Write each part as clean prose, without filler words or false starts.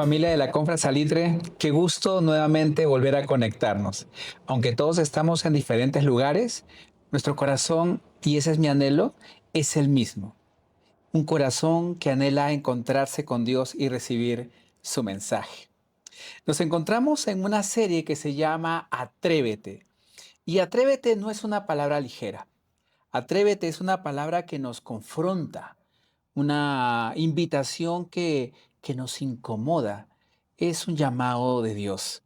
Familia de la Confra Salitre, qué gusto nuevamente volver a conectarnos. Aunque todos estamos en diferentes lugares, nuestro corazón, y ese es mi anhelo, es el mismo. Un corazón que anhela encontrarse con Dios y recibir su mensaje. Nos encontramos en una serie que se llama Atrévete. Y atrévete no es una palabra ligera. Atrévete es una palabra que nos confronta, una invitación que nos incomoda. Es un llamado de Dios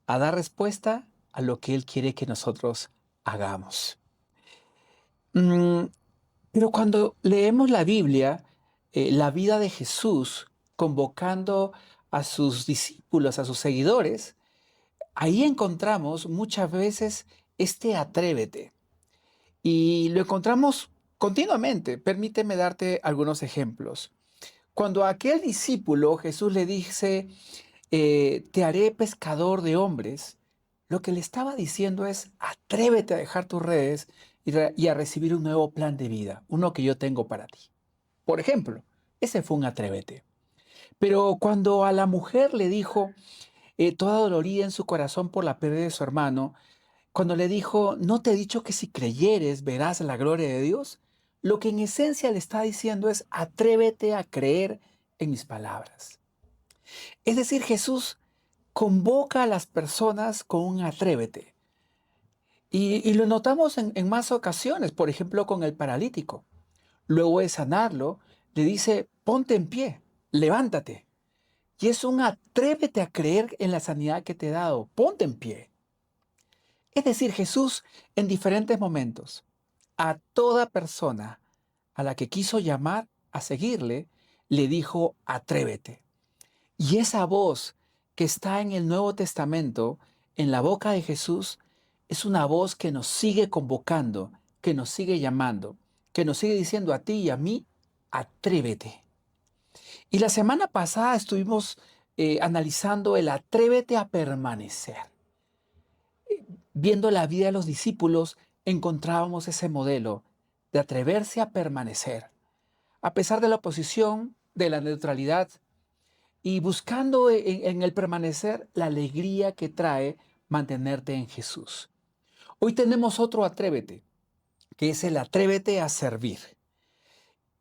a dar respuesta a lo que Él quiere que nosotros hagamos. Mm, pero cuando leemos la Biblia, la vida de Jesús convocando a sus discípulos, a sus seguidores, ahí encontramos muchas veces este atrévete. Y lo encontramos continuamente. Permíteme darte algunos ejemplos. Cuando a aquel discípulo Jesús le dice, te haré pescador de hombres, lo que le estaba diciendo es, atrévete a dejar tus redes y a recibir un nuevo plan de vida, uno que yo tengo para ti. Por ejemplo, ese fue un atrévete. Pero cuando a la mujer le dijo, toda dolorida en su corazón por la pérdida de su hermano, cuando le dijo, ¿no te he dicho que si creyeres verás la gloria de Dios? Lo que en esencia le está diciendo es, atrévete a creer en mis palabras. Es decir, Jesús convoca a las personas con un atrévete. Y lo notamos en más ocasiones, por ejemplo, con el paralítico. Luego de sanarlo, le dice, ponte en pie, levántate. Y es un atrévete a creer en la sanidad que te he dado, ponte en pie. Es decir, Jesús en diferentes momentos, a toda persona a la que quiso llamar a seguirle, le dijo, atrévete. Y esa voz que está en el Nuevo Testamento, en la boca de Jesús, es una voz que nos sigue convocando, que nos sigue llamando, que nos sigue diciendo a ti y a mí, atrévete. Y la semana pasada estuvimos analizando el atrévete a permanecer. Viendo la vida de los discípulos, encontrábamos ese modelo de atreverse a permanecer, a pesar de la oposición, de la neutralidad, y buscando en el permanecer la alegría que trae mantenerte en Jesús. Hoy tenemos otro atrévete, que es el atrévete a servir.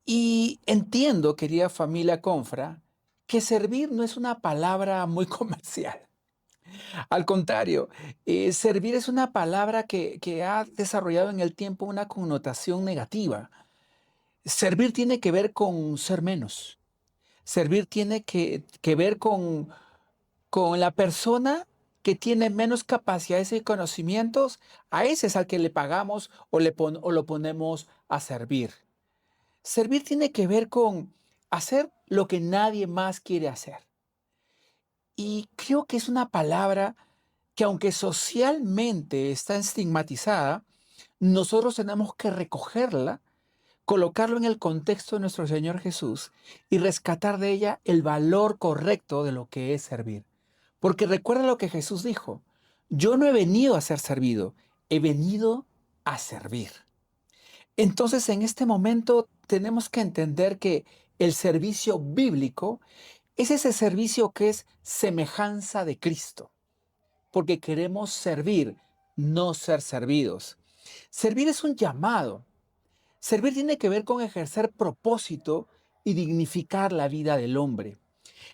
Y entiendo, querida familia Confra, que servir no es una palabra muy comercial. Al contrario, servir es una palabra que ha desarrollado en el tiempo una connotación negativa. Servir tiene que ver con ser menos. Servir tiene que ver con la persona que tiene menos capacidades y conocimientos, a ese es al que le pagamos o lo ponemos a servir. Servir tiene que ver con hacer lo que nadie más quiere hacer. Y creo que es una palabra que aunque socialmente está estigmatizada, nosotros tenemos que recogerla, colocarlo en el contexto de nuestro Señor Jesús y rescatar de ella el valor correcto de lo que es servir. Porque recuerda lo que Jesús dijo, yo no he venido a ser servido, he venido a servir. Entonces en este momento tenemos que entender que el servicio bíblico es ese servicio que es semejanza de Cristo porque queremos servir, no ser servidos. Servir es un llamado. Servir tiene que ver con ejercer propósito y dignificar la vida del hombre.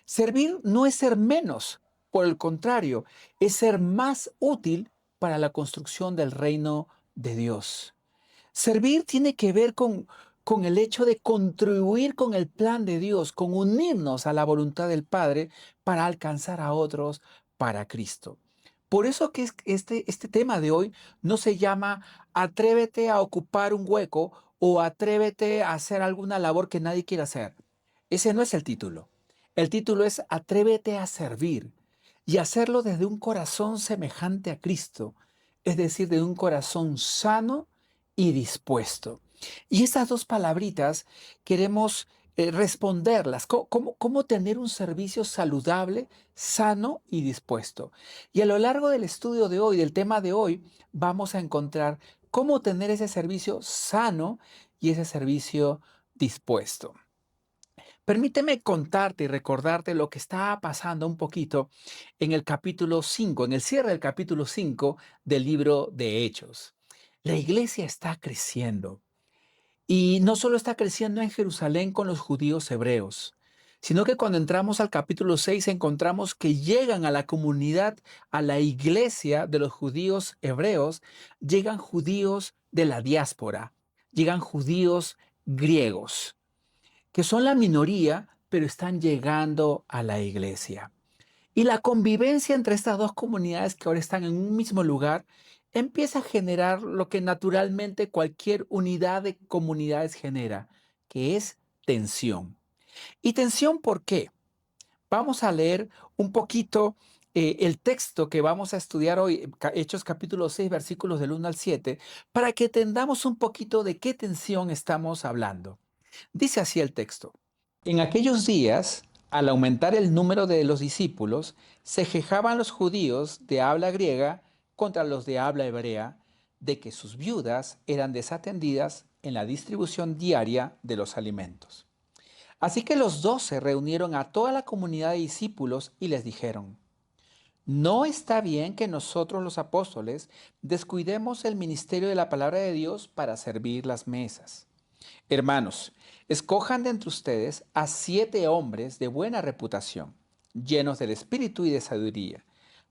Servir no es ser menos, por el contrario, es ser más útil para la construcción del reino de Dios. Servir tiene que ver con el hecho de contribuir con el plan de Dios, con unirnos a la voluntad del Padre para alcanzar a otros para Cristo. Por eso que este tema de hoy no se llama atrévete a ocupar un hueco o atrévete a hacer alguna labor que nadie quiera hacer. Ese no es el título. El título es atrévete a servir y hacerlo desde un corazón semejante a Cristo, es decir, de un corazón sano y dispuesto. Y esas dos palabritas queremos responderlas. ¿Cómo tener un servicio saludable, sano y dispuesto? Y a lo largo del estudio de hoy, del tema de hoy, vamos a encontrar cómo tener ese servicio sano y ese servicio dispuesto. Permíteme contarte y recordarte lo que está pasando un poquito en el capítulo 5, en el cierre del capítulo 5 del libro de Hechos. La iglesia está creciendo y no solo está creciendo en Jerusalén con los judíos hebreos, sino que cuando entramos al capítulo 6 encontramos que llegan a la comunidad, a la iglesia de los judíos hebreos, llegan judíos de la diáspora, llegan judíos griegos que son la minoría, pero están llegando a la iglesia. Y la convivencia entre estas dos comunidades que ahora están en un mismo lugar empieza a generar lo que naturalmente cualquier unidad de comunidades genera, que es tensión. ¿Y tensión por qué? Vamos a leer un poquito el texto que vamos a estudiar hoy, Hechos capítulo 6, versículos del 1 al 7, para que entendamos un poquito de qué tensión estamos hablando. Dice así el texto. En aquellos días, al aumentar el número de los discípulos, se quejaban los judíos de habla griega contra los de habla hebrea de que sus viudas eran desatendidas en la distribución diaria de los alimentos. Así que los 12 reunieron a toda la comunidad de discípulos y les dijeron, no está bien que nosotros los apóstoles descuidemos el ministerio de la palabra de Dios para servir las mesas. Hermanos, escojan de entre ustedes a 7 hombres de buena reputación, llenos del espíritu y de sabiduría,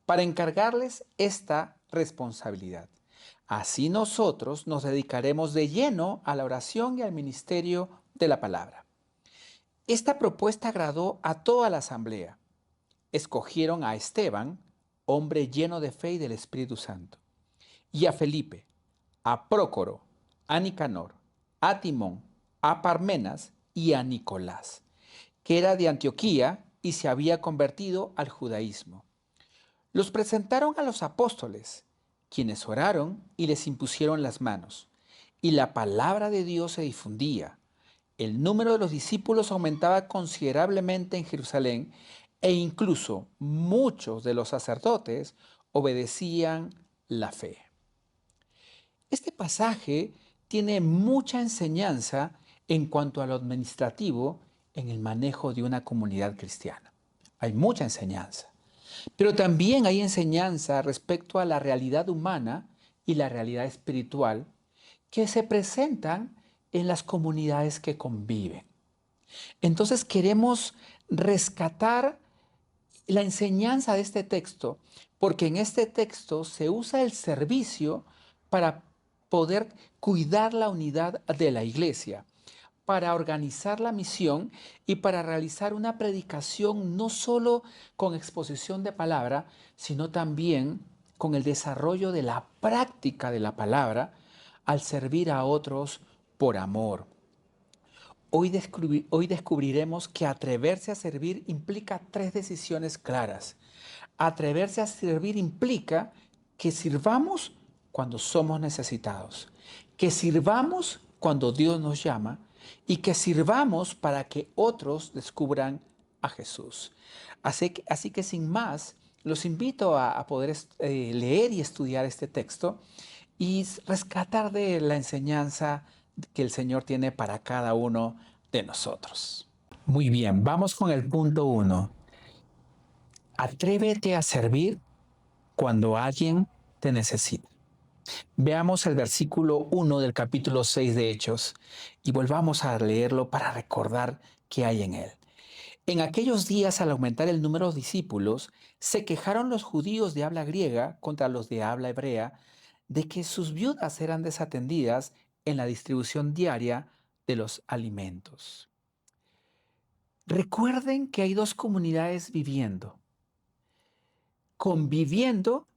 para encargarles esta responsabilidad. Así nosotros nos dedicaremos de lleno a la oración y al ministerio de la palabra. Esta propuesta agradó a toda la asamblea. Escogieron a Esteban, hombre lleno de fe y del Espíritu Santo, y a Felipe, a Prócoro, a Nicanor, a Timón, a Parmenas y a Nicolás, que era de Antioquía y se había convertido al judaísmo. Los presentaron a los apóstoles, quienes oraron y les impusieron las manos, y la palabra de Dios se difundía. El número de los discípulos aumentaba considerablemente en Jerusalén e incluso muchos de los sacerdotes obedecían la fe. Este pasaje tiene mucha enseñanza en cuanto a lo administrativo en el manejo de una comunidad cristiana. Hay mucha enseñanza, pero también hay enseñanza respecto a la realidad humana y la realidad espiritual que se presentan en las comunidades que conviven. Entonces queremos rescatar la enseñanza de este texto, porque en este texto se usa el servicio para poder cuidar la unidad de la iglesia, para organizar la misión y para realizar una predicación no solo con exposición de palabra, sino también con el desarrollo de la práctica de la palabra al servir a otros por amor. Hoy descubriremos que atreverse a servir implica 3 decisiones claras. Atreverse a servir implica que sirvamos cuando somos necesitados, que sirvamos cuando Dios nos llama y que sirvamos para que otros descubran a Jesús. Así que sin más, los invito a poder leer y estudiar este texto y rescatar de la enseñanza que el Señor tiene para cada uno de nosotros. Muy bien, vamos con el punto 1. Atrévete a servir cuando alguien te necesita. Veamos el versículo 1 del capítulo 6 de Hechos y volvamos a leerlo para recordar qué hay en él. En aquellos días, al aumentar el número de discípulos, se quejaron los judíos de habla griega contra los de habla hebrea de que sus viudas eran desatendidas en la distribución diaria de los alimentos. Recuerden que hay dos comunidades viviendo, conviviendo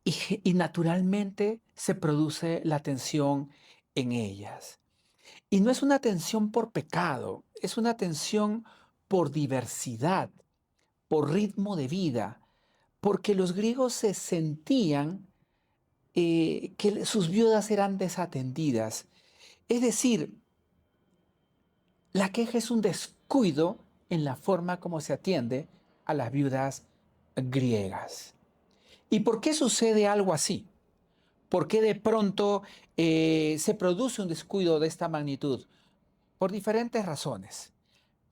y naturalmente se produce la tensión en ellas. Y no es una tensión por pecado, es una tensión por diversidad, por ritmo de vida, porque los griegos se sentían que sus viudas eran desatendidas. Es decir, la queja es un descuido en la forma como se atiende a las viudas griegas. ¿Y por qué sucede algo así? ¿Por qué de pronto se produce un descuido de esta magnitud? Por diferentes razones.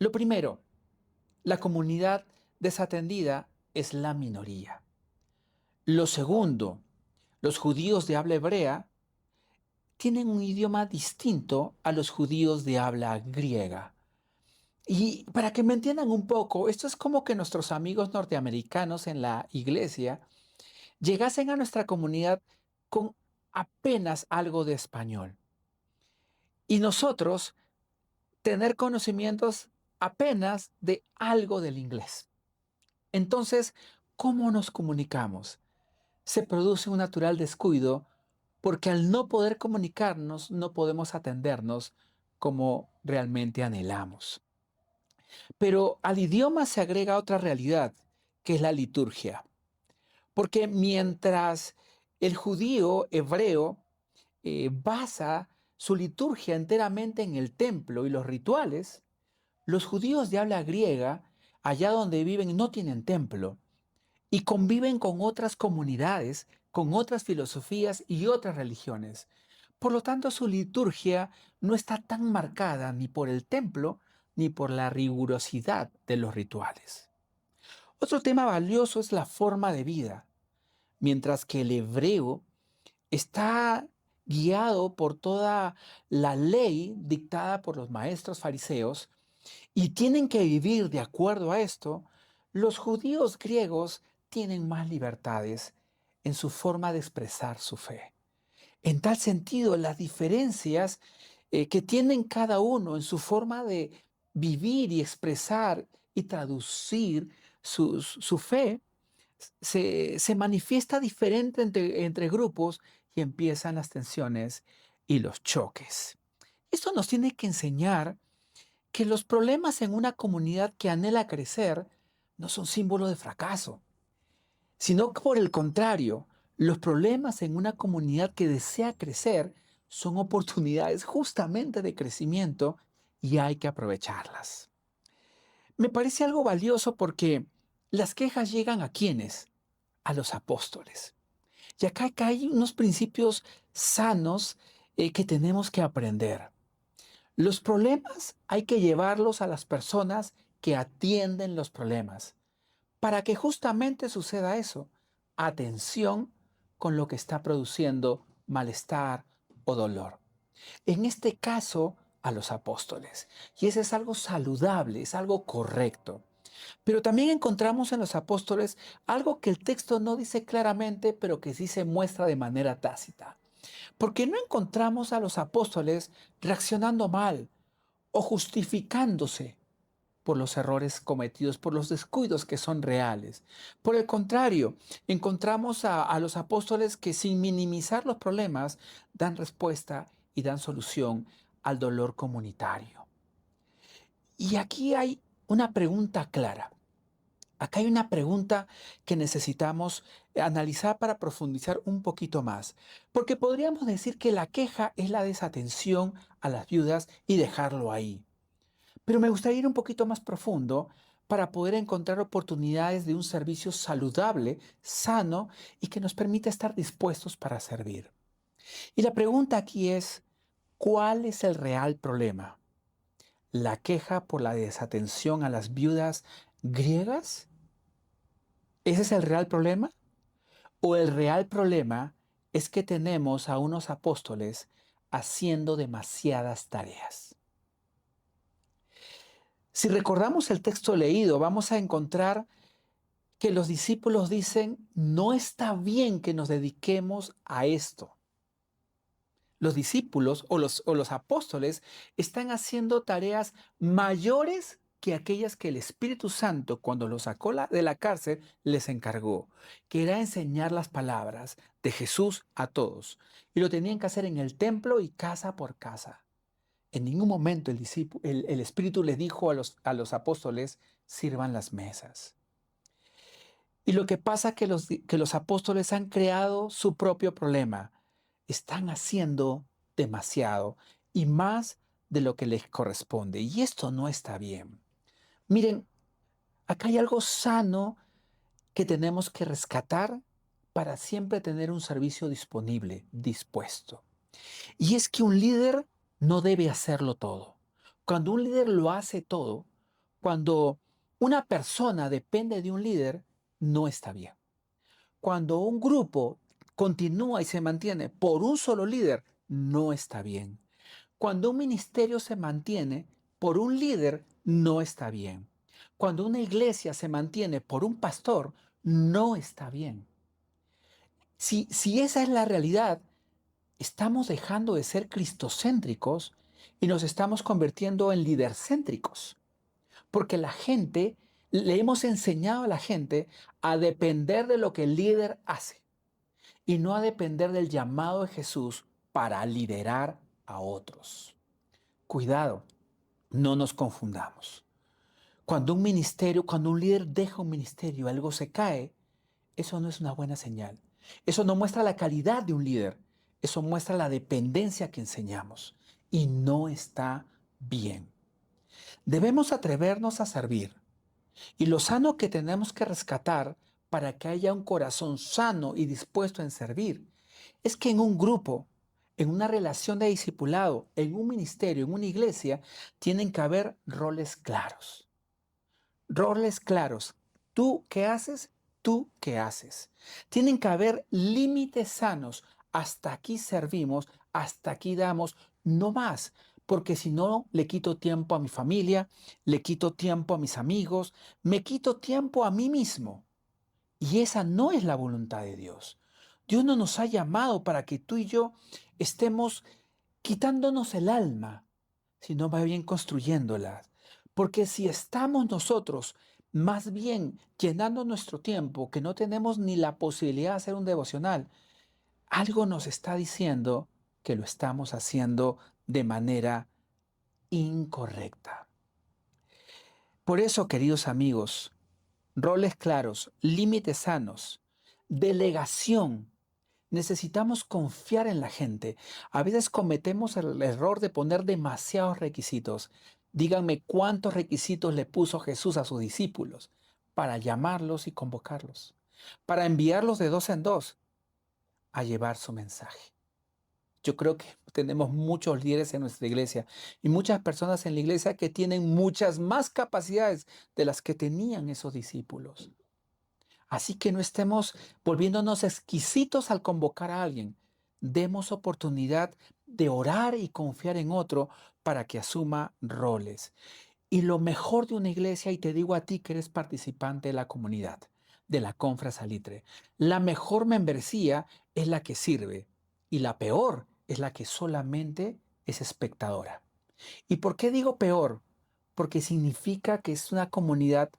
Lo primero, la comunidad desatendida es la minoría. Lo segundo, los judíos de habla hebrea tienen un idioma distinto a los judíos de habla griega. Y para que me entiendan un poco, esto es como que nuestros amigos norteamericanos en la iglesia llegasen a nuestra comunidad con apenas algo de español. Y nosotros tener conocimientos apenas de algo del inglés. Entonces, ¿cómo nos comunicamos? Se produce un natural descuido porque al no poder comunicarnos no podemos atendernos como realmente anhelamos. Pero al idioma se agrega otra realidad, que es la liturgia. Porque mientras el judío hebreo basa su liturgia enteramente en el templo y los rituales, los judíos de habla griega, allá donde viven, no tienen templo y conviven con otras comunidades, con otras filosofías y otras religiones. Por lo tanto, su liturgia no está tan marcada ni por el templo ni por la rigurosidad de los rituales. Otro tema valioso es la forma de vida. Mientras que el hebreo está guiado por toda la ley dictada por los maestros fariseos y tienen que vivir de acuerdo a esto, los judíos griegos tienen más libertades en su forma de expresar su fe. En tal sentido, las diferencias que tienen cada uno en su forma de vivir y expresar y traducir su fe se manifiesta diferente entre grupos y empiezan las tensiones y los choques. Esto nos tiene que enseñar que los problemas en una comunidad que anhela crecer no son símbolo de fracaso, sino que por el contrario, los problemas en una comunidad que desea crecer son oportunidades justamente de crecimiento y hay que aprovecharlas. Me parece algo valioso porque las quejas llegan a quienes, a los apóstoles. Y acá hay unos principios sanos que tenemos que aprender. Los problemas hay que llevarlos a las personas que atienden los problemas, para que justamente suceda eso. Atención con lo que está produciendo malestar o dolor. En este caso, a los apóstoles. Y eso es algo saludable, es algo correcto. Pero también encontramos en los apóstoles algo que el texto no dice claramente, pero que sí se muestra de manera tácita. Porque no encontramos a los apóstoles reaccionando mal o justificándose por los errores cometidos, por los descuidos que son reales. Por el contrario, encontramos a los apóstoles que sin minimizar los problemas dan respuesta y dan solución al dolor comunitario. Y aquí hay una pregunta clara. Acá hay una pregunta que necesitamos analizar para profundizar un poquito más, porque podríamos decir que la queja es la desatención a las viudas y dejarlo ahí. Pero me gustaría ir un poquito más profundo para poder encontrar oportunidades de un servicio saludable, sano y que nos permita estar dispuestos para servir. Y la pregunta aquí es, ¿cuál es el real problema? ¿La queja por la desatención a las viudas griegas? ¿Ese es el real problema? ¿O el real problema es que tenemos a unos apóstoles haciendo demasiadas tareas? Si recordamos el texto leído, vamos a encontrar que los discípulos dicen, no está bien que nos dediquemos a esto. Los discípulos o los apóstoles están haciendo tareas mayores que aquellas que el Espíritu Santo, cuando los sacó de la cárcel, les encargó, que era enseñar las palabras de Jesús a todos. Y lo tenían que hacer en el templo y casa por casa. En ningún momento el Espíritu le dijo a los apóstoles, sirvan las mesas. Y lo que pasa es que los apóstoles han creado su propio problema. Están haciendo demasiado y más de lo que les corresponde. Y esto no está bien. Miren, acá hay algo sano que tenemos que rescatar para siempre tener un servicio disponible, dispuesto. Y es que un líder no debe hacerlo todo. Cuando un líder lo hace todo, Cuando una persona depende de un líder, no está bien. Cuando un grupo continúa y se mantiene por un solo líder, no está bien. Cuando un ministerio se mantiene por un líder, no está bien. Cuando una iglesia se mantiene por un pastor, no está bien. Si esa es la realidad, estamos dejando de ser cristocéntricos y nos estamos convirtiendo en lidercéntricos. Porque la gente, le hemos enseñado a la gente a depender de lo que el líder hace y no a depender del llamado de Jesús para liderar a otros. Cuidado, no nos confundamos. Cuando un ministerio, cuando un líder deja un ministerio, algo se cae, eso no es una buena señal. Eso no muestra la calidad de un líder. Eso muestra la dependencia que enseñamos. Y no está bien. Debemos atrevernos a servir. Y lo sano que tenemos que rescatar para que haya un corazón sano y dispuesto en servir es que en un grupo, en una relación de discipulado, en un ministerio, en una iglesia, tienen que haber roles claros. Roles claros. ¿Tú qué haces? ¿Tú qué haces? Tienen que haber límites sanos. Hasta aquí servimos, hasta aquí damos, no más. Porque si no, le quito tiempo a mi familia, le quito tiempo a mis amigos, me quito tiempo a mí mismo. Y esa no es la voluntad de Dios. Dios no nos ha llamado para que tú y yo estemos quitándonos el alma, sino más bien construyéndola. Porque si estamos nosotros más bien llenando nuestro tiempo, que no tenemos ni la posibilidad de hacer un devocional, algo nos está diciendo que lo estamos haciendo de manera incorrecta. Por eso, queridos amigos, roles claros, límites sanos, delegación. Necesitamos confiar en la gente. A veces cometemos el error de poner demasiados requisitos. Díganme cuántos requisitos le puso Jesús a sus discípulos para llamarlos y convocarlos, para enviarlos de dos en dos a llevar su mensaje. Yo creo que tenemos muchos líderes en nuestra iglesia y muchas personas en la iglesia que tienen muchas más capacidades de las que tenían esos discípulos. Así que no estemos volviéndonos exquisitos al convocar a alguien. Demos oportunidad de orar y confiar en otro para que asuma roles. Y lo mejor de una iglesia, y te digo a ti que eres participante de la comunidad, de la Confra Salitre, la mejor membresía es la que sirve y la peor es la que solamente es espectadora. ¿Y por qué digo peor? Porque significa que es una comunidad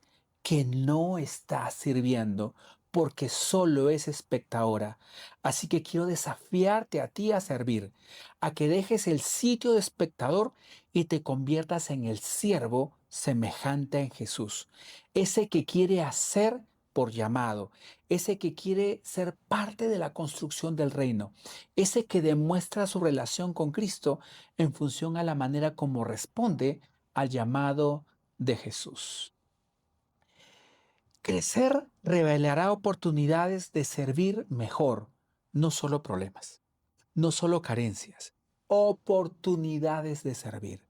que no está sirviendo, porque solo es espectadora. Así que quiero desafiarte a ti a servir, a que dejes el sitio de espectador y te conviertas en el siervo semejante en Jesús. Ese que quiere hacer por llamado, ese que quiere ser parte de la construcción del reino, ese que demuestra su relación con Cristo en función a la manera como responde al llamado de Jesús. Crecer revelará oportunidades de servir mejor, no solo problemas, no solo carencias, oportunidades de servir.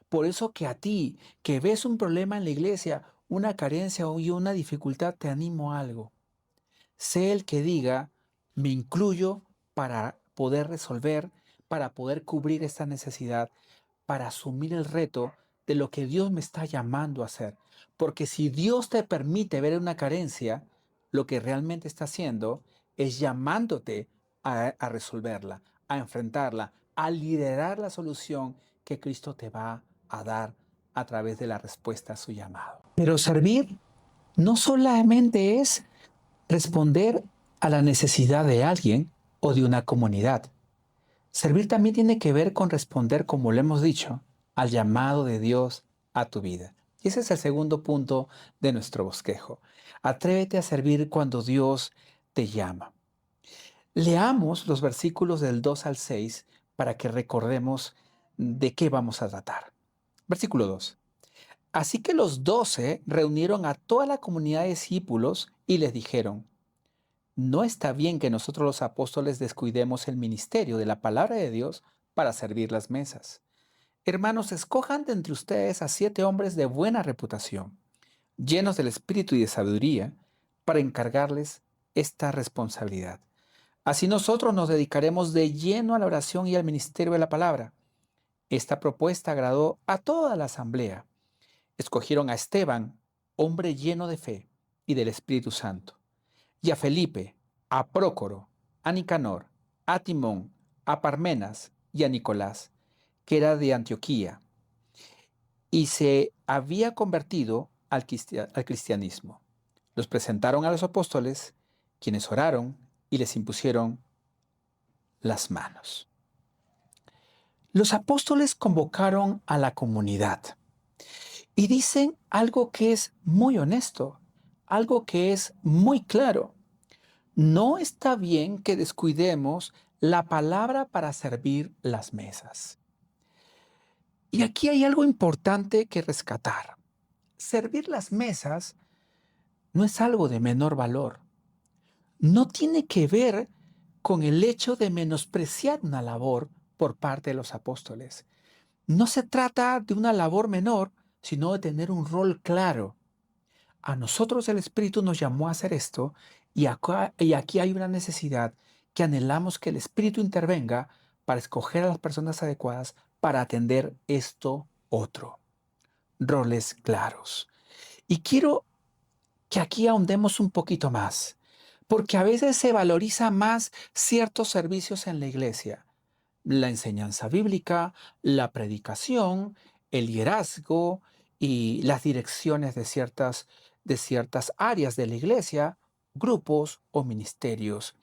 Por eso que a ti, que ves un problema en la iglesia, una carencia o una dificultad, te animo a algo. Sé el que diga, me incluyo para poder resolver, para poder cubrir esta necesidad, para asumir el reto de lo que Dios me está llamando a hacer. Porque si Dios te permite ver una carencia, lo que realmente está haciendo es llamándote a resolverla, a enfrentarla, a liderar la solución que Cristo te va a dar a través de la respuesta a su llamado. Pero servir no solamente es responder a la necesidad de alguien o de una comunidad. Servir también tiene que ver con responder, como lo hemos dicho, al llamado de Dios a tu vida. Y ese es el segundo punto de nuestro bosquejo. Atrévete a servir cuando Dios te llama. Leamos los versículos del 2 al 6 para que recordemos de qué vamos a tratar. Versículo 2. Así que los 12 reunieron a toda la comunidad de discípulos y les dijeron: no está bien que nosotros los apóstoles descuidemos el ministerio de la palabra de Dios para servir las mesas. Hermanos, escojan de entre ustedes a 7 hombres de buena reputación, llenos del espíritu y de sabiduría, para encargarles esta responsabilidad. Así nosotros nos dedicaremos de lleno a la oración y al ministerio de la palabra. Esta propuesta agradó a toda la asamblea. Escogieron a Esteban, hombre lleno de fe y del Espíritu Santo, y a Felipe, a Prócoro, a Nicanor, a Timón, a Parmenas y a Nicolás, que era de Antioquía, y se había convertido al cristianismo. Los presentaron a los apóstoles, quienes oraron y les impusieron las manos. Los apóstoles convocaron a la comunidad y dicen algo que es muy honesto, algo que es muy claro. No está bien que descuidemos la palabra para servir las mesas. Y aquí hay algo importante que rescatar. Servir las mesas no es algo de menor valor. No tiene que ver con el hecho de menospreciar una labor por parte de los apóstoles. No se trata de una labor menor, sino de tener un rol claro. A nosotros el Espíritu nos llamó a hacer esto y aquí hay una necesidad que anhelamos que el Espíritu intervenga para escoger a las personas adecuadas para atender esto otro. Roles claros. Y quiero que aquí ahondemos un poquito más, porque a veces se valoriza más ciertos servicios en la iglesia. La enseñanza bíblica, la predicación, el liderazgo y las direcciones de ciertas áreas de la iglesia, grupos o ministerios.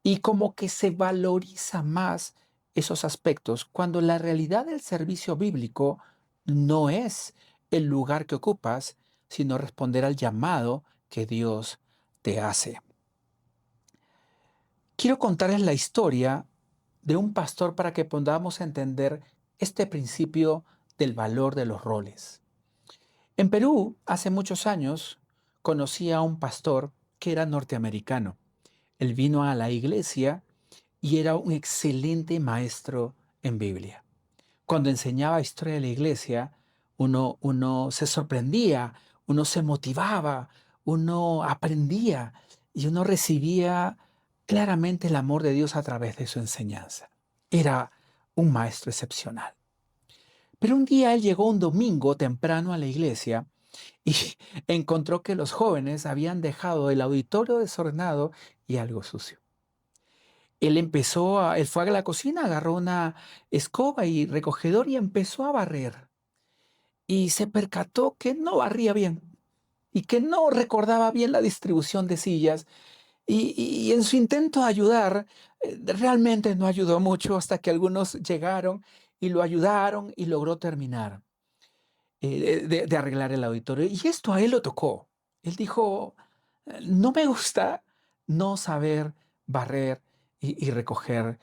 Y como que se valoriza más esos aspectos cuando la realidad del servicio bíblico no es el lugar que ocupas, sino responder al llamado que Dios te hace. Quiero contarles la historia de un pastor para que podamos entender este principio del valor de los roles. En Perú, hace muchos años, conocí a un pastor que era norteamericano. Él vino a la iglesia y era un excelente maestro en Biblia. Cuando enseñaba historia de la iglesia, uno se sorprendía, uno se motivaba, uno aprendía y uno recibía claramente el amor de Dios a través de su enseñanza. Era un maestro excepcional. Pero un día él llegó un domingo temprano a la iglesia y encontró que los jóvenes habían dejado el auditorio desordenado y algo sucio. Él fue a la cocina, agarró una escoba y recogedor y empezó a barrer. Y se percató que no barría bien y que no recordaba bien la distribución de sillas. Y en su intento de ayudar, realmente no ayudó mucho hasta que algunos llegaron y lo ayudaron y logró terminar de arreglar el auditorio. Y esto a él lo tocó. Él dijo, no me gusta no saber barrer y recoger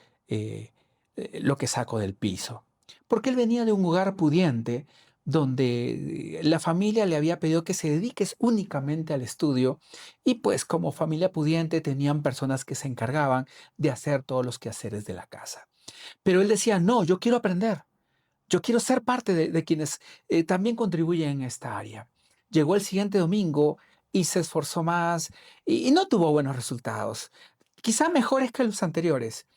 lo que saco del piso. Porque él venía de un hogar pudiente donde la familia le había pedido que se dediques únicamente al estudio y pues como familia pudiente tenían personas que se encargaban de hacer todos los quehaceres de la casa. Pero él decía, no, yo quiero aprender. Yo quiero ser parte de quienes también contribuyen en esta área. Llegó el siguiente domingo y se esforzó más y no tuvo buenos resultados, quizá mejores que los anteriores.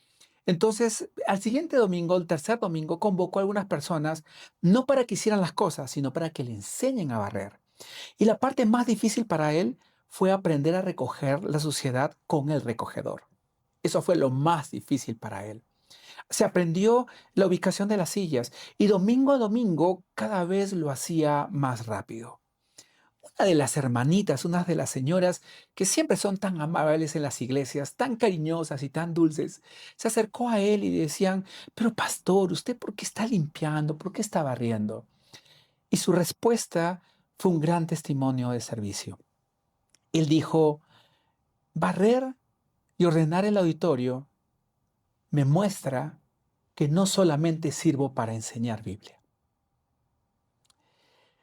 Entonces, al siguiente domingo, el tercer domingo, convocó a algunas personas, no para que hicieran las cosas, sino para que le enseñen a barrer. Y la parte más difícil para él fue aprender a recoger la suciedad con el recogedor. Eso fue lo más difícil para él. Se aprendió la ubicación de las sillas y domingo a domingo cada vez lo hacía más rápido. Una de las hermanitas, una de las señoras que siempre son tan amables en las iglesias, tan cariñosas y tan dulces, se acercó a él y decían, pero pastor, ¿usted por qué está limpiando? ¿Por qué está barriendo? Y su respuesta fue un gran testimonio de servicio. Él dijo, barrer y ordenar el auditorio me muestra que no solamente sirvo para enseñar Biblia.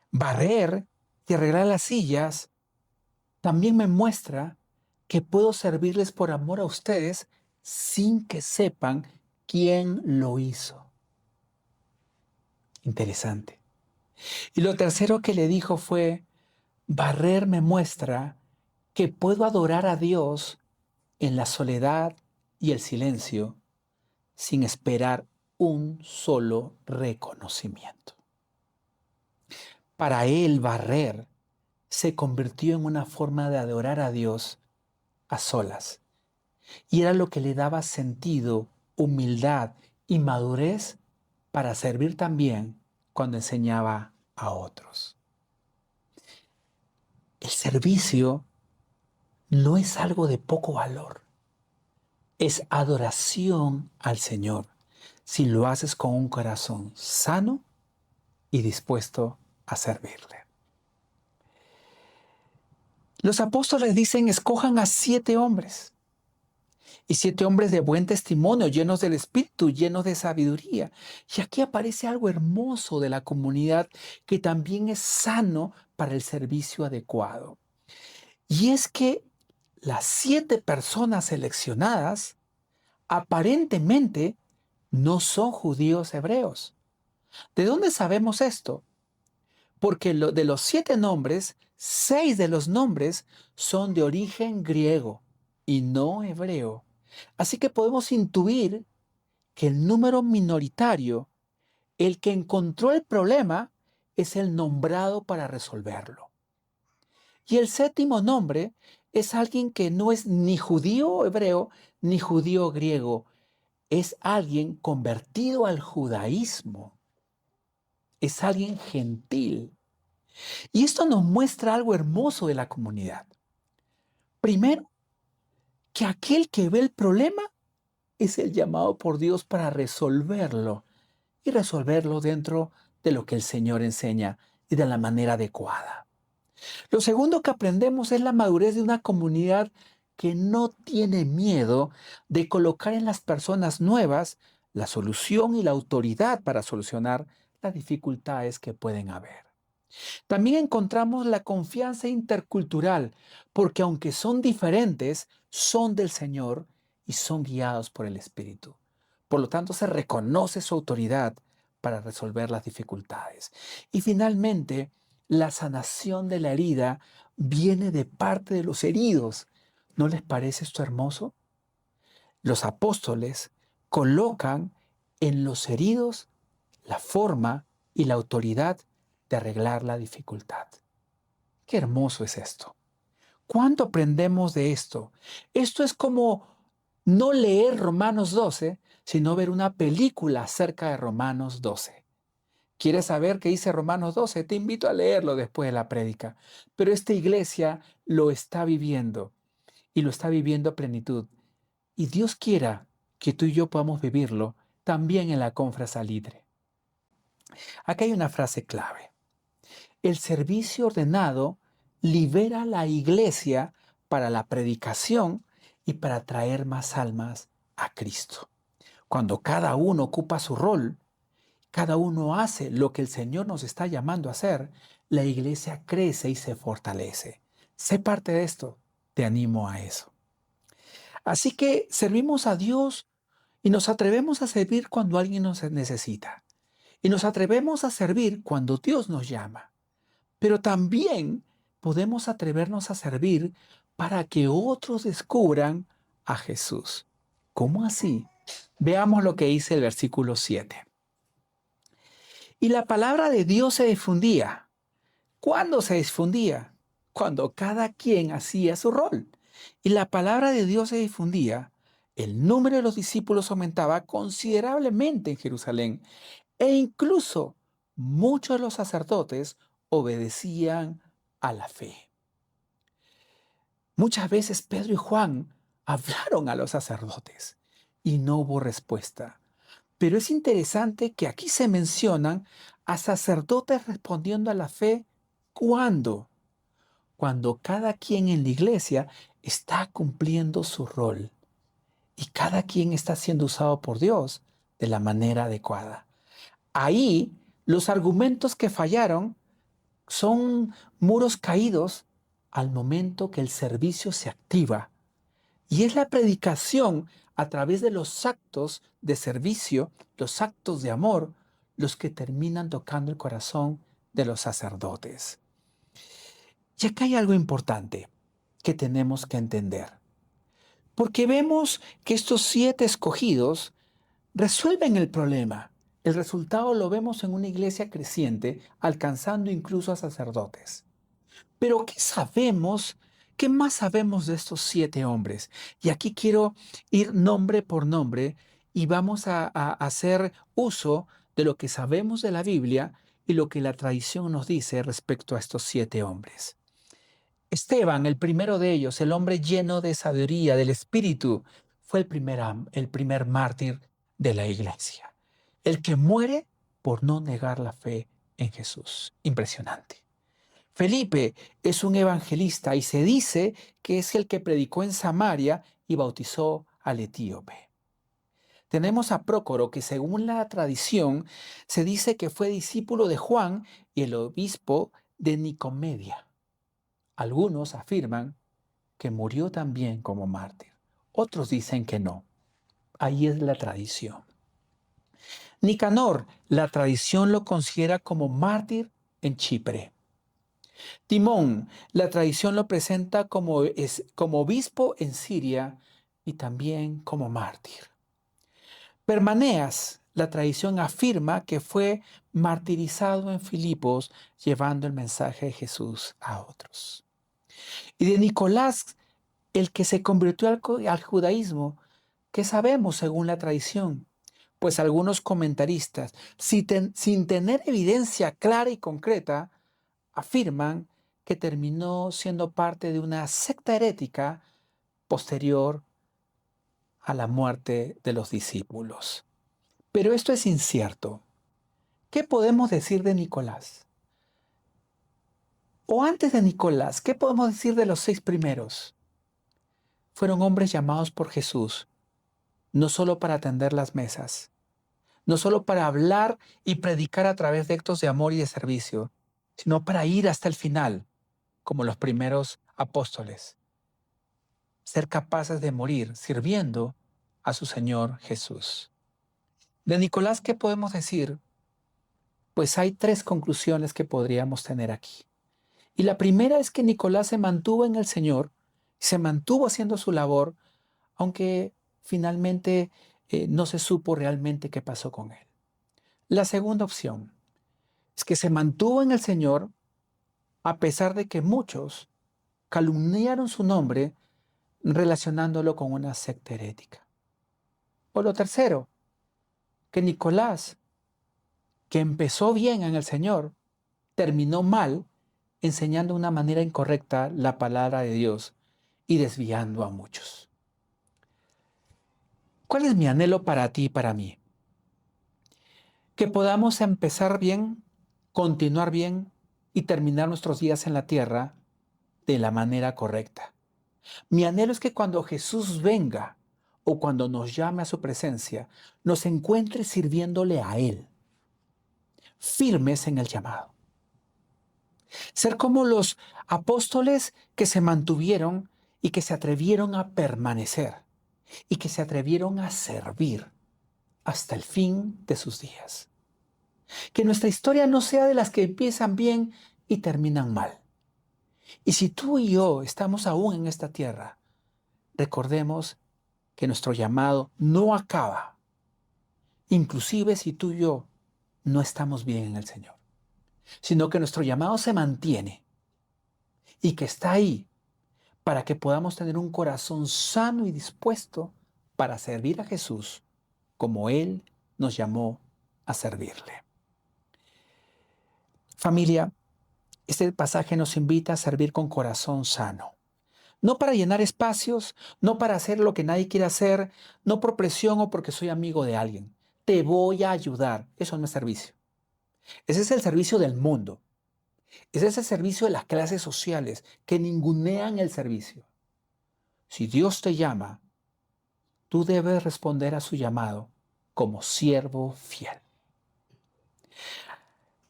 Barrer y arreglar las sillas también me muestra que puedo servirles por amor a ustedes sin que sepan quién lo hizo. Interesante. Y lo tercero que le dijo fue, barrer me muestra que puedo adorar a Dios en la soledad y el silencio sin esperar un solo reconocimiento. Para él, barrer se convirtió en una forma de adorar a Dios a solas. Y era lo que le daba sentido, humildad y madurez para servir también cuando enseñaba a otros. El servicio no es algo de poco valor, es adoración al Señor si lo haces con un corazón sano y dispuesto a servirle. Los apóstoles dicen, escojan a 7 hombres. Y 7 hombres de buen testimonio, llenos del Espíritu, llenos de sabiduría. Y aquí aparece algo hermoso de la comunidad que también es sano para el servicio adecuado. Y es que las 7 personas seleccionadas aparentemente no son judíos hebreos. ¿De dónde sabemos esto? Porque de los 7 nombres, 6 de los nombres son de origen griego y no hebreo. Así que podemos intuir que el número minoritario, el que encontró el problema, es el nombrado para resolverlo. Y el séptimo nombre es alguien que no es ni judío hebreo ni judío griego. Es alguien convertido al judaísmo. Es alguien gentil. Y esto nos muestra algo hermoso de la comunidad. Primero, que aquel que ve el problema es el llamado por Dios para resolverlo y resolverlo dentro de lo que el Señor enseña y de la manera adecuada. Lo segundo que aprendemos es la madurez de una comunidad que no tiene miedo de colocar en las personas nuevas la solución y la autoridad para solucionar las dificultades que pueden haber. También encontramos la confianza intercultural, porque aunque son diferentes, son del Señor y son guiados por el Espíritu. Por lo tanto, se reconoce su autoridad para resolver las dificultades. Y finalmente, la sanación de la herida viene de parte de los heridos. ¿No les parece esto hermoso? Los apóstoles colocan en los heridos la forma y la autoridad de arreglar la dificultad. Qué hermoso es esto. ¿Cuánto aprendemos de esto? Esto es como no leer Romanos 12, sino ver una película acerca de Romanos 12. ¿Quieres saber qué dice Romanos 12? Te invito a leerlo después de la prédica. Pero esta iglesia lo está viviendo y lo está viviendo a plenitud. Y Dios quiera que tú y yo podamos vivirlo también en la Confra Salitre. Acá hay una frase clave. El servicio ordenado libera a la iglesia para la predicación y para traer más almas a Cristo. Cuando cada uno ocupa su rol, cada uno hace lo que el Señor nos está llamando a hacer, la iglesia crece y se fortalece. Sé parte de esto, te animo a eso. Así que servimos a Dios y nos atrevemos a servir cuando alguien nos necesita. Y nos atrevemos a servir cuando Dios nos llama. Pero también podemos atrevernos a servir para que otros descubran a Jesús. ¿Cómo así? Veamos lo que dice el versículo 7. Y la palabra de Dios se difundía. ¿Cuándo se difundía? Cuando cada quien hacía su rol. Y la palabra de Dios se difundía. El número de los discípulos aumentaba considerablemente en Jerusalén. E incluso muchos de los sacerdotes obedecían a la fe. Muchas veces Pedro y Juan hablaron a los sacerdotes y no hubo respuesta. Pero es interesante que aquí se mencionan a sacerdotes respondiendo a la fe. ¿Cuándo? Cuando cada quien en la iglesia está cumpliendo su rol y cada quien está siendo usado por Dios de la manera adecuada. Ahí los argumentos que fallaron son muros caídos al momento que el servicio se activa. Y es la predicación a través de los actos de servicio, los actos de amor, los que terminan tocando el corazón de los sacerdotes. Y acá hay algo importante que tenemos que entender, porque vemos que estos 7 escogidos resuelven el problema. El resultado lo vemos en una iglesia creciente, alcanzando incluso a sacerdotes. Pero ¿qué sabemos? ¿Qué más sabemos de estos 7 hombres? Y aquí quiero ir nombre por nombre y vamos a hacer uso de lo que sabemos de la Biblia y lo que la tradición nos dice respecto a estos 7 hombres. Esteban, el primero de ellos, el hombre lleno de sabiduría, del Espíritu, fue el primer mártir de la iglesia. El que muere por no negar la fe en Jesús. Impresionante. Felipe es un evangelista y se dice que es el que predicó en Samaria y bautizó al etíope. Tenemos a Prócoro, que según la tradición se dice que fue discípulo de Juan y el obispo de Nicomedia. Algunos afirman que murió también como mártir. Otros dicen que no. Ahí es la tradición. Nicanor, la tradición lo considera como mártir en Chipre. Timón, la tradición lo presenta como obispo en Siria y también como mártir. Permaneas, la tradición afirma que fue martirizado en Filipos llevando el mensaje de Jesús a otros. Y de Nicolás, el que se convirtió al judaísmo, ¿qué sabemos según la tradición? Pues algunos comentaristas, sin tener evidencia clara y concreta, afirman que terminó siendo parte de una secta herética posterior a la muerte de los discípulos. Pero esto es incierto. ¿Qué podemos decir de Nicolás? O antes de Nicolás, ¿qué podemos decir de los 6 primeros? Fueron hombres llamados por Jesús, no solo para atender las mesas, no solo para hablar y predicar a través de actos de amor y de servicio, sino para ir hasta el final, como los primeros apóstoles. Ser capaces de morir sirviendo a su Señor Jesús. De Nicolás, ¿qué podemos decir? Pues hay 3 conclusiones que podríamos tener aquí. Y la primera es que Nicolás se mantuvo en el Señor, se mantuvo haciendo su labor, aunque finalmente no se supo realmente qué pasó con él. La segunda opción es que se mantuvo en el Señor a pesar de que muchos calumniaron su nombre relacionándolo con una secta herética. O lo tercero, que Nicolás, que empezó bien en el Señor, terminó mal enseñando de una manera incorrecta la palabra de Dios y desviando a muchos. ¿Cuál es mi anhelo para ti y para mí? Que podamos empezar bien, continuar bien y terminar nuestros días en la tierra de la manera correcta. Mi anhelo es que cuando Jesús venga o cuando nos llame a su presencia, nos encuentre sirviéndole a Él, firmes en el llamado. Ser como los apóstoles que se mantuvieron y que se atrevieron a permanecer y que se atrevieron a servir hasta el fin de sus días. Que nuestra historia no sea de las que empiezan bien y terminan mal. Y si tú y yo estamos aún en esta tierra, recordemos que nuestro llamado no acaba, inclusive si tú y yo no estamos bien en el Señor, sino que nuestro llamado se mantiene y que está ahí para que podamos tener un corazón sano y dispuesto para servir a Jesús como Él nos llamó a servirle. Familia, este pasaje nos invita a servir con corazón sano. No para llenar espacios, no para hacer lo que nadie quiere hacer, no por presión o porque soy amigo de alguien. Te voy a ayudar. Eso no es servicio. Ese es el servicio del mundo. Ese es el servicio de las clases sociales que ningunean el servicio. Si Dios te llama, tú debes responder a su llamado como siervo fiel.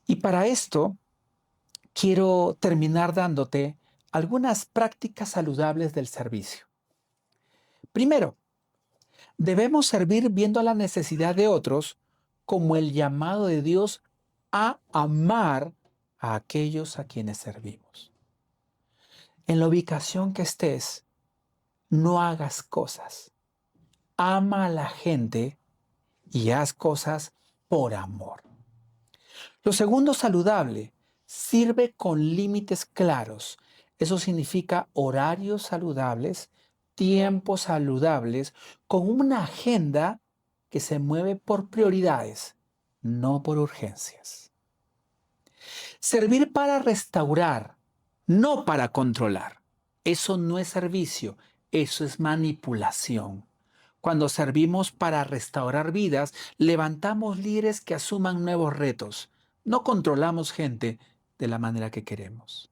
Y para esto, quiero terminar dándote algunas prácticas saludables del servicio. Primero, debemos servir viendo la necesidad de otros, como el llamado de Dios a amar a aquellos a quienes servimos. En la ubicación que estés, no hagas cosas. Ama a la gente y haz cosas por amor. Lo segundo, saludable, sirve con límites claros. Eso significa horarios saludables, tiempos saludables, con una agenda que se mueve por prioridades, no por urgencias. Servir para restaurar, no para controlar. Eso no es servicio, eso es manipulación. Cuando servimos para restaurar vidas, levantamos líderes que asuman nuevos retos. No controlamos gente de la manera que queremos.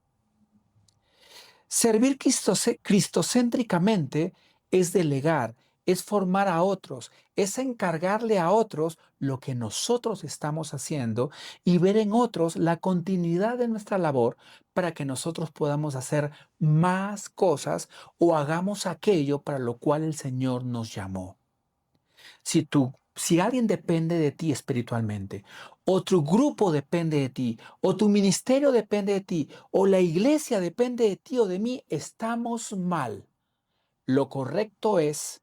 Servir cristocéntricamente es delegar, es formar a otros, es encargarle a otros lo que nosotros estamos haciendo y ver en otros la continuidad de nuestra labor para que nosotros podamos hacer más cosas o hagamos aquello para lo cual el Señor nos llamó. Si alguien depende de ti espiritualmente, o tu grupo depende de ti, o tu ministerio depende de ti, o la iglesia depende de ti o de mí, estamos mal. Lo correcto es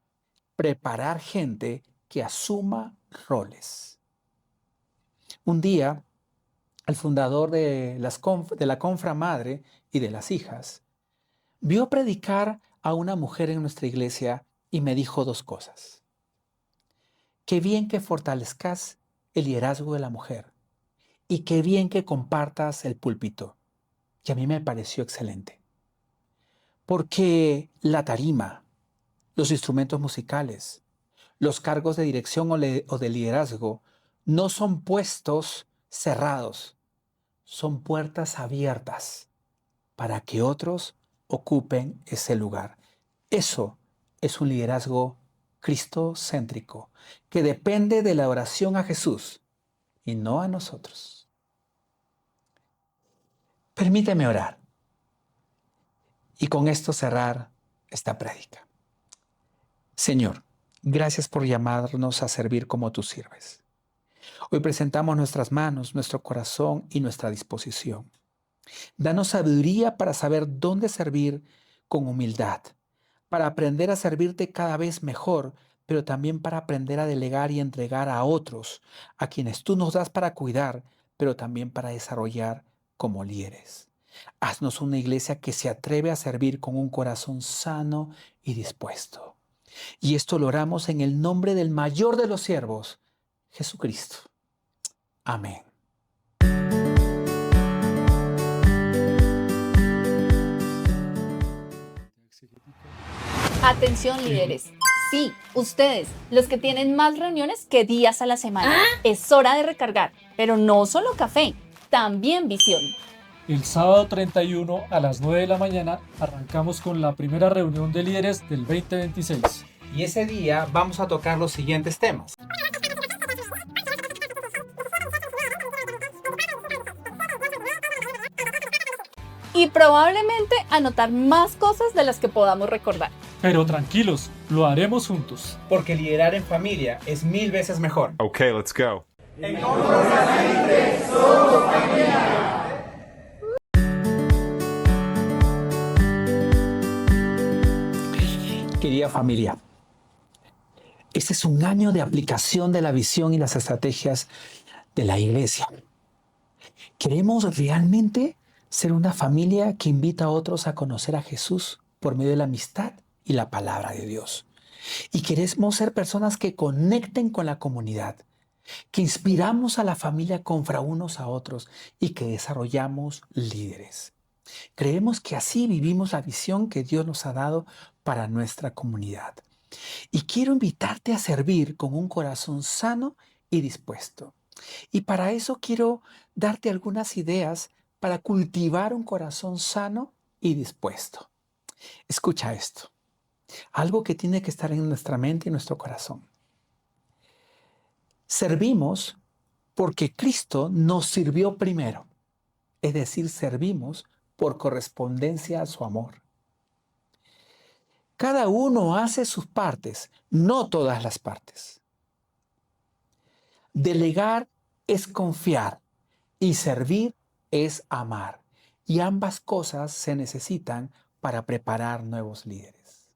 preparar gente que asuma roles. Un día, el fundador de la Confra Madre y de las Hijas vio predicar a una mujer en nuestra iglesia y me dijo dos cosas. Qué bien que fortalezcas el liderazgo de la mujer y qué bien que compartas el púlpito. Y a mí me pareció excelente. Porque la tarima, los instrumentos musicales, los cargos de dirección o de liderazgo no son puestos cerrados, son puertas abiertas para que otros ocupen ese lugar. Eso es un liderazgo cristocéntrico, que depende de la oración a Jesús y no a nosotros. Permíteme orar y con esto cerrar esta prédica. Señor, gracias por llamarnos a servir como tú sirves. Hoy presentamos nuestras manos, nuestro corazón y nuestra disposición. Danos sabiduría para saber dónde servir con humildad, para aprender a servirte cada vez mejor, pero también para aprender a delegar y entregar a otros, a quienes tú nos das para cuidar, pero también para desarrollar como líderes. Haznos una iglesia que se atreve a servir con un corazón sano y dispuesto. Y esto lo oramos en el nombre del mayor de los siervos, Jesucristo. Amén. Atención líderes. Sí, ustedes, los que tienen más reuniones que días a la semana. Es hora de recargar, pero no solo café, también visión. El sábado 31 a las 9 de la mañana arrancamos con la primera reunión de líderes del 2026. Y ese día vamos a tocar los siguientes temas. Y probablemente anotar más cosas de las que podamos recordar. Pero tranquilos, lo haremos juntos. Porque liderar en familia es 1000 veces mejor. Okay, let's go. Querida familia, este es un año de aplicación de la visión y las estrategias de la iglesia. Queremos realmente ser una familia que invita a otros a conocer a Jesús por medio de la amistad y la palabra de Dios. Y queremos ser personas que conecten con la comunidad, que inspiramos a la familia confra unos a otros y que desarrollamos líderes. Creemos que así vivimos la visión que Dios nos ha dado para nuestra comunidad. Y quiero invitarte a servir con un corazón sano y dispuesto. Y para eso quiero darte algunas ideas para cultivar un corazón sano y dispuesto. Escucha esto. Algo que tiene que estar en nuestra mente y nuestro corazón. Servimos porque Cristo nos sirvió primero. Es decir, servimos por correspondencia a su amor. Cada uno hace sus partes, no todas las partes. Delegar es confiar y servir es amar. Y ambas cosas se necesitan para preparar nuevos líderes.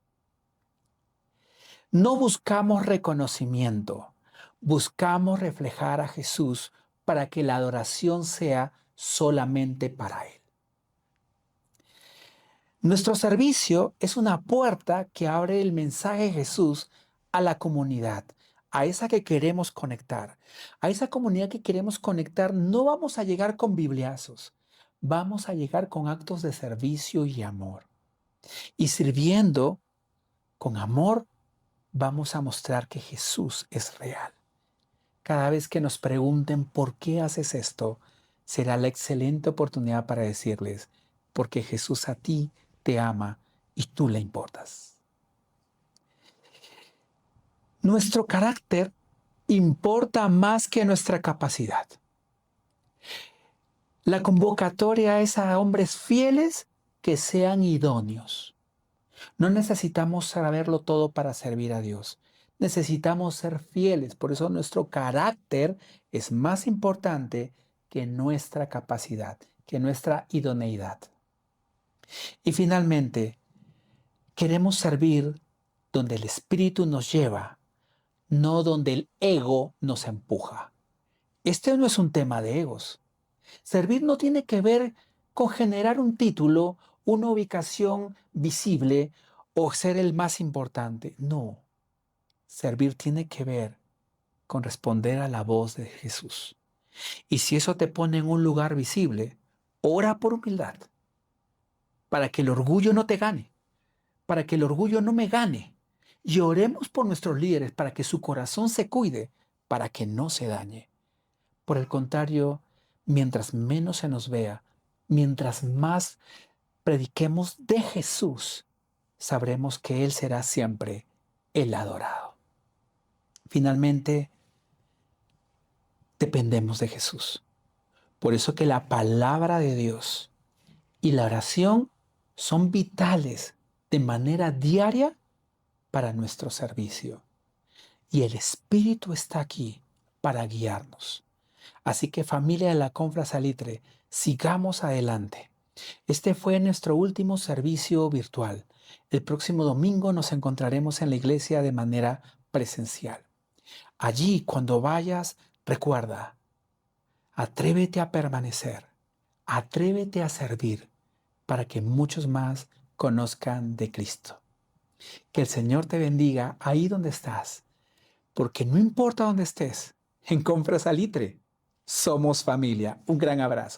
No buscamos reconocimiento, buscamos reflejar a Jesús para que la adoración sea solamente para Él. Nuestro servicio es una puerta que abre el mensaje de Jesús a la comunidad, a esa que queremos conectar. A esa comunidad que queremos conectar no vamos a llegar con bibliazos, vamos a llegar con actos de servicio y amor. Y sirviendo con amor, vamos a mostrar que Jesús es real. Cada vez que nos pregunten por qué haces esto, será la excelente oportunidad para decirles, porque Jesús a ti te ama y tú le importas. Nuestro carácter importa más que nuestra capacidad. La convocatoria es a hombres fieles que sean idóneos. No necesitamos saberlo todo para servir a Dios. Necesitamos ser fieles. Por eso nuestro carácter es más importante que nuestra capacidad, que nuestra idoneidad. Y finalmente, queremos servir donde el Espíritu nos lleva, no donde el ego nos empuja. Este no es un tema de egos. Servir no tiene que ver con generar un título, una ubicación visible o ser el más importante. No. Servir tiene que ver con responder a la voz de Jesús. Y si eso te pone en un lugar visible, ora por humildad, para que el orgullo no te gane, para que el orgullo no me gane. Y oremos por nuestros líderes para que su corazón se cuide, para que no se dañe. Por el contrario, mientras menos se nos vea, mientras más prediquemos de Jesús, sabremos que Él será siempre el adorado. Finalmente, dependemos de Jesús. Por eso que la palabra de Dios y la oración son vitales de manera diaria para nuestro servicio. Y el Espíritu está aquí para guiarnos. Así que familia de la Confra Salitre, sigamos adelante. Este fue nuestro último servicio virtual. El próximo domingo nos encontraremos en la iglesia de manera presencial. Allí, cuando vayas, recuerda, atrévete a permanecer, atrévete a servir para que muchos más conozcan de Cristo. Que el Señor te bendiga ahí donde estás, porque no importa dónde estés, en Confra Salitre, somos familia. Un gran abrazo.